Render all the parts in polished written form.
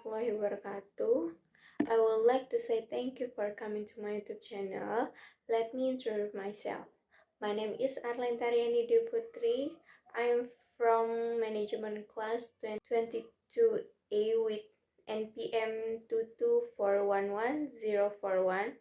warahmatullahi wabarakatuh. I would like to say thank you for coming to my YouTube channel. Let me introduce myself. My name is Arlen Tariani Duputri. I am from Management class 2022A with NPM 22411-041.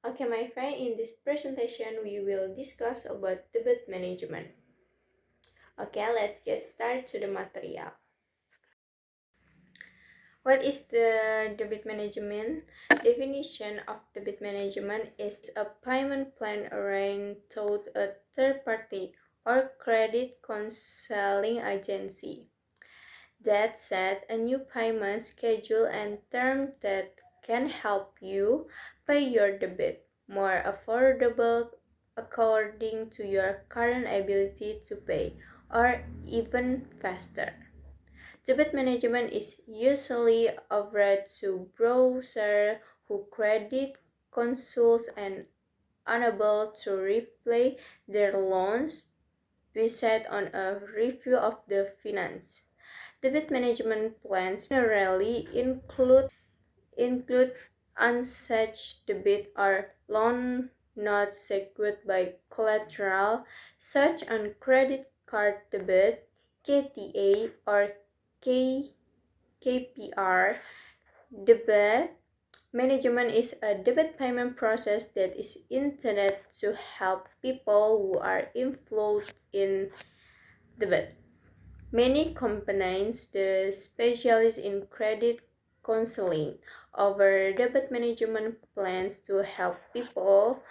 Okay, my friend, in this presentation we will discuss about debit management. Okay, let's get started to the material. What is the debit management? Definition of debit management is a payment plan arranged to a third party or credit counseling agency that set a new payment schedule and term that can help you pay your debt more affordable according to your current ability to pay or even faster. Debt management is usually offered to browsers who credit consoles and unable to repay their loans based on a review of the finance. Debt management plans generally include unsuch debt or loan not secured by collateral, such as credit card debt, KTA, or KPR. Debt management is a debt payment process that is intended to help people who are involved in debt. Many companies, the specialists in credit counseling, offer debt management plans to help people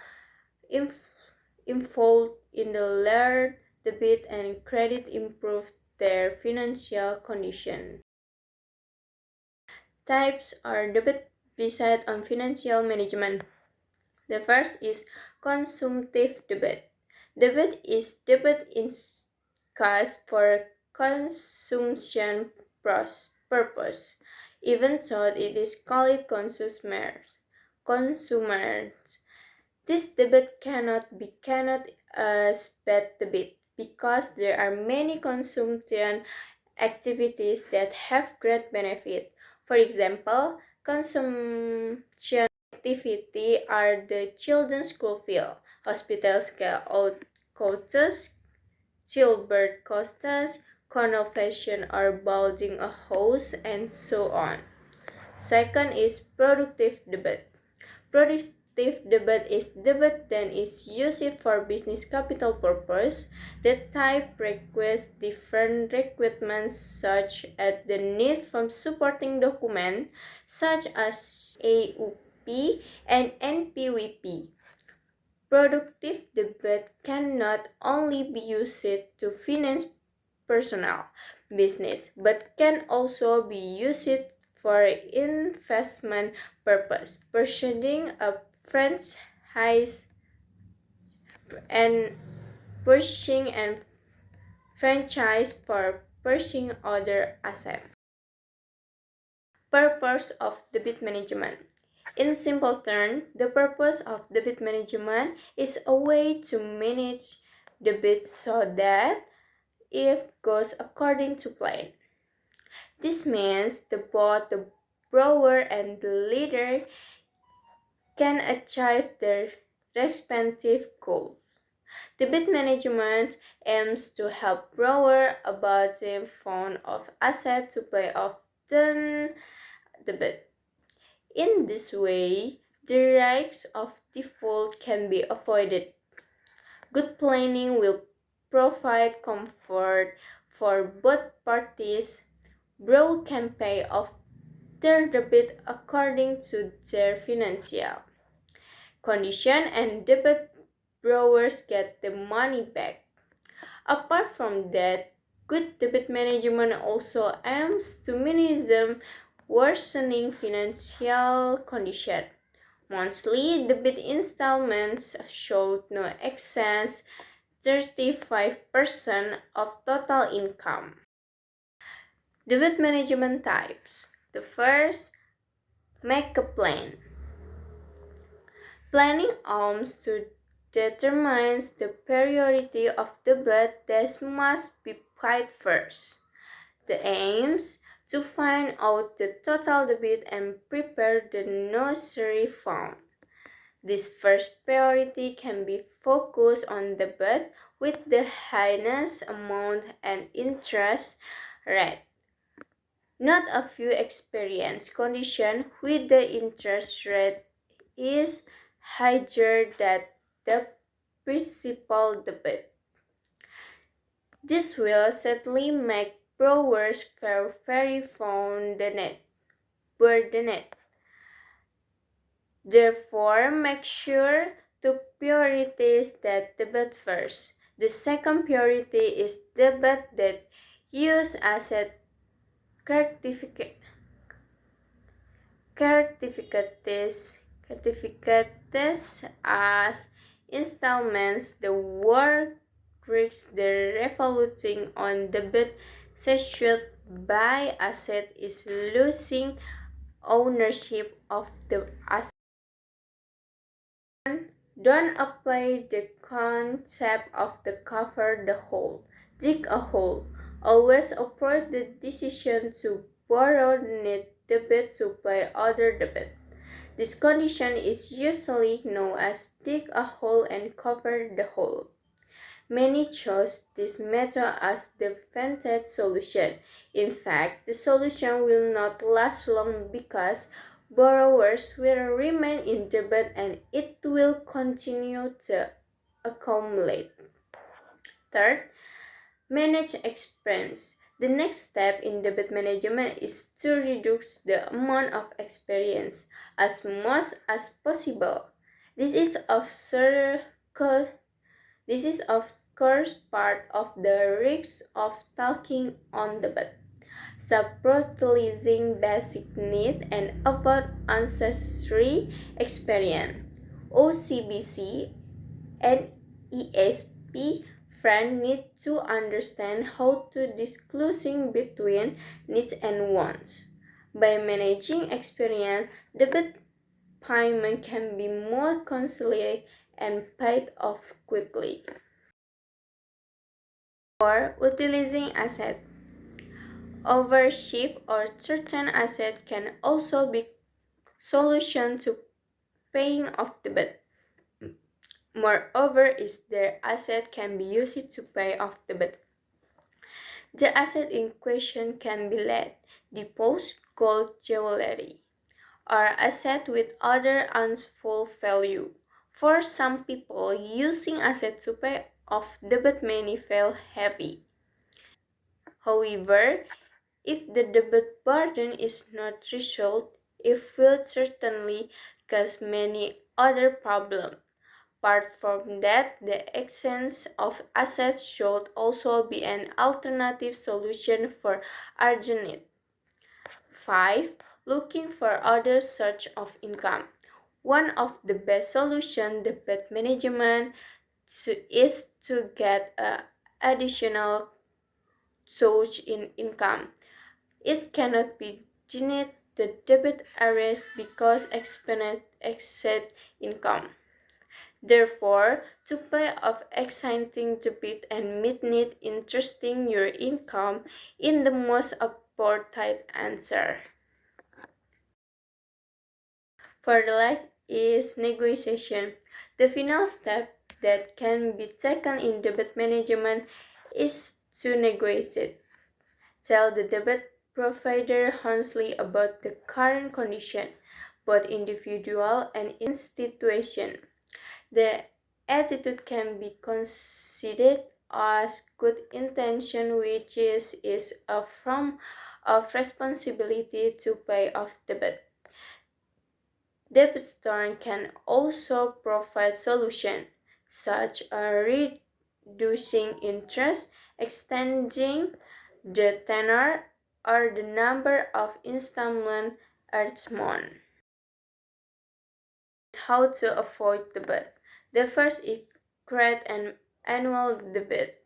involved in the learn debit and credit improve their financial condition. Types are debt based on financial management. The first is consumptive debt. Debt is debt in cash for consumption purpose, even though it is called consumers. This debt cannot be as bad debt because there are many consumption activities that have great benefit. For example, consumption activity are the children's school fee, hospital scale out costs, childbirth costs, connovation or building a house, and so on. Second is productive debt. Productive debt is debt that is used for business capital purpose. The type requires different requirements such as the need for supporting documents such as AUP and NPWP. Productive debt can not only be used to finance personal business but can also be used for investment purpose, pursuing a franchise and purchasing and franchise for purchasing other assets. Purpose of debt management. In simple terms, the purpose of debt management is a way to manage debt so that it goes according to plan. This means both the borrower and the lender can achieve their respective goals. Debt management aims to help borrower about the fund of assets to pay off the debt. In this way, the risks of default can be avoided. Good planning will provide comfort for both parties. Borrower can pay off their debt according to their financial condition, and debt borrowers get the money back. Apart from that, good debt management also aims to minimize worsening financial condition. Monthly debt installments should not exceed 35% of total income. Debt management types. The first, make a plan. Planning aims to determine the priority of the debt that must be paid first. The aims to find out the total debit and prepare the necessary fund. This first priority can be focused on debit with the highest amount and interest rate. Not a few experience conditions with the interest rate is higher than the principal debit. This will certainly make borrowers feel very burdened. Therefore, make sure to prioritize that debit first. The second priority is debit that use asset certificates as installments. The work risks the revolving on debit should buy asset is losing ownership of the asset. Don't apply the concept of the cover the hole, dig a hole. Always approach the decision to borrow net debit to pay other debit. This condition is usually known as dig a hole and cover the hole. Many chose this method as the vented solution. In fact, the solution will not last long because borrowers will remain in debt and it will continue to accumulate. Third, manage expense. The next step in debt management is to reduce the amount of expense as much as possible. This is of this is of course part of the risk of talking on debt. Stop prioritizing basic needs and avoid unnecessary experience. OCBC and ESP friends need to understand how to disclosing between needs and wants. By managing experience, debit payment can be more consolidated and paid off quickly. Or utilizing asset. Overship or certain asset can also be solution to paying off the debt. Moreover, is their asset can be used to pay off the debt. The asset in question can be lead, deposed gold jewelry, or asset with other unfull value. For some people, using asset to pay off debt may feel heavy. However, if the debt burden is not resolved, it will certainly cause many other problems. Apart from that, the exchange of assets should also be an alternative solution for urgent need. 5. Looking for other source of income. One of the best solutions debt management is to get an additional source in income. It cannot be denied the debit arrest because exceed income. Therefore, to pay off exciting debit and meet need interesting your income in the most appropriate answer. For the last is negotiation. The final step that can be taken in debt management is to negotiate. Tell the debt provider honestly about the current condition, both individual and institution. The attitude can be considered as good intention, which is a form of responsibility to pay off debt. Debt storm can also provide solutions, such as reducing interest, extending the tenor, or the number of installments each month. How to avoid debt. The first is create an annual debit.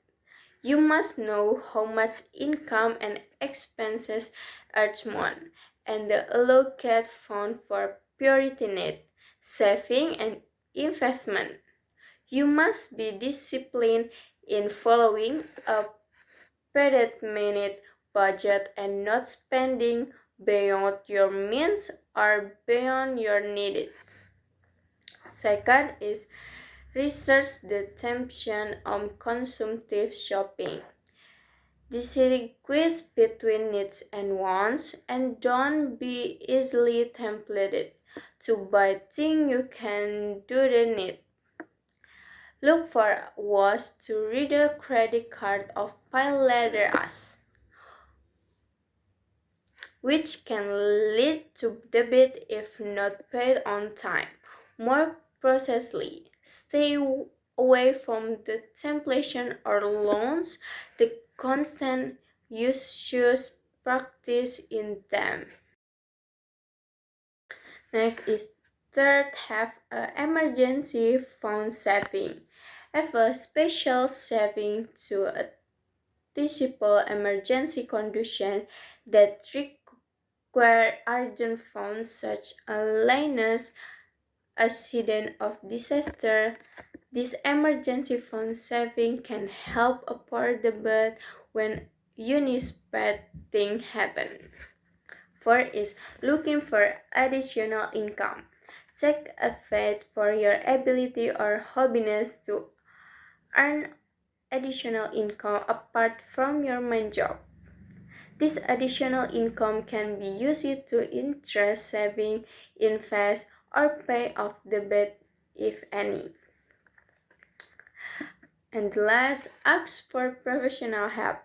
You must know how much income and expenses each month and allocate funds for priority need, saving and investment. You must be disciplined in following a predetermined budget and not spending beyond your means or beyond your needs. Second is research the temptation on consumptive shopping. Distinguish between needs and wants, and don't be easily tempted to buy things you can do the need. Look for ways to read a credit card of pay later as, which can lead to debt if not paid on time. More precisely, stay away from the temptation or loans, the constant usurious practice in them. Next is third, have an emergency fund saving. Have a special saving to anticipate emergency conditions that require urgent funds such as illness, accident or disaster. This emergency fund saving can help afford the debt when unexpected things happen. Fourth is looking for additional income. Take a faith for your ability or happiness to earn additional income apart from your main job. This additional income can be used to interest saving, invest, or pay off the debt if any. And last, ask for professional help.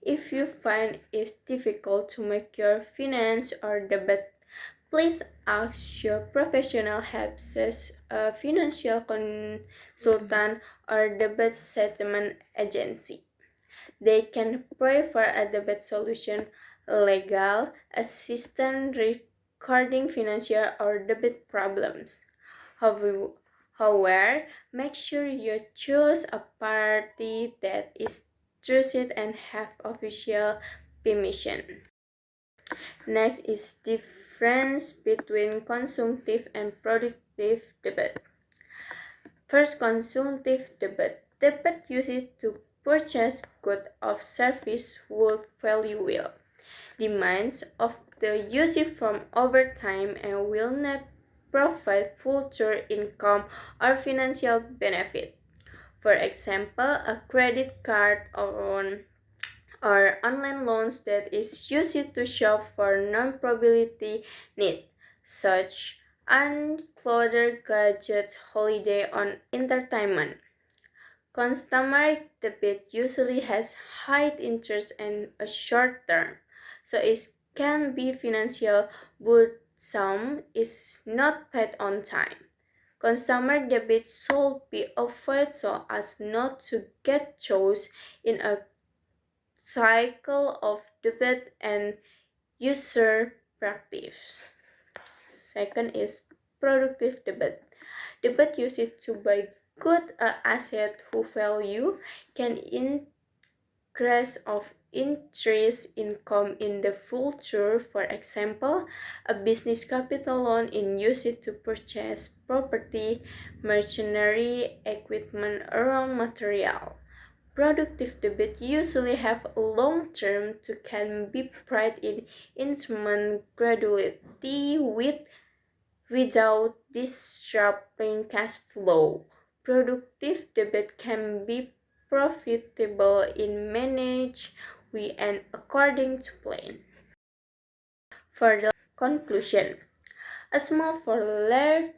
If you find it difficult to make your finance or debit, please ask your professional help such a financial consultant or debit settlement agency. They can provide for a debit solution, legal assistance regarding financial or debit problems. However, make sure you choose a party that is trusted and have official permission. Next is difference between consumptive and productive debt. First, consumptive debt. Debt used to purchase goods or service would value will. Demands of the user from over time and will not provide future income or financial benefit. For example, a credit card or online loans that is used to shop for non-probability needs, such as clothes, gadgets, holiday, or entertainment. Consumer debt usually has high interest and a short term, so it can be financial, but some is not paid on time. Consumer debt should be avoided so as not to get caught in a cycle of debt and user practice. Second is productive debt. Debt used to buy good asset whose value can increase of interest income in the future. For example, a business capital loan is used to purchase property, machinery, equipment, or raw material. Productive debt usually have a long term to can be priced in instrument gradually without disrupting cash flow. Productive debt can be profitable in managed way and according to plan. For the conclusion, a small for large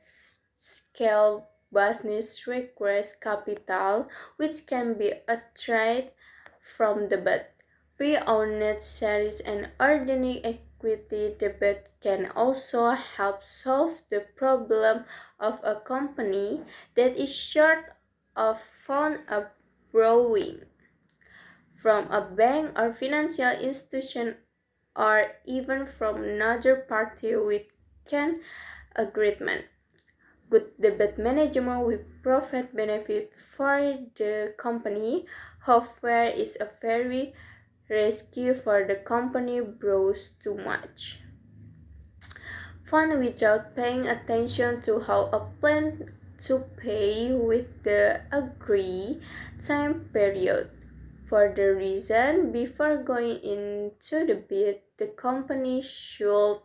scale business requires capital which can be attracted from debt. Pre-owned shares and ordinary equity debt can also help solve the problem of a company that is short of funds borrowing from a bank or financial institution or even from another party with an agreement. Good debt management will profit benefit for the company, however, is a very risky for the company borrows too much. Fund without paying attention to how a plan to pay with the agreed time period. For the reason, before going into the bid, the company should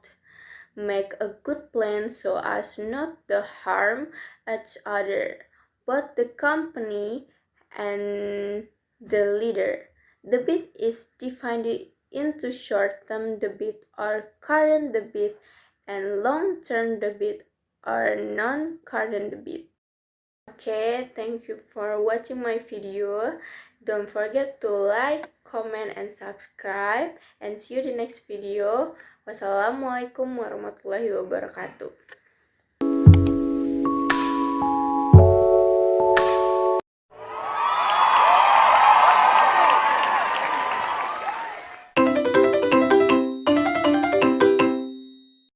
make a good plan so as not to harm each other, both the company and the leader. The bid is divided into short-term debit or current debit and long-term debit or non-current debit. Okay, thank you for watching my video. Don't forget to like, comment, and subscribe. And see you in the next video. Wassalamualaikum warahmatullahi wabarakatuh.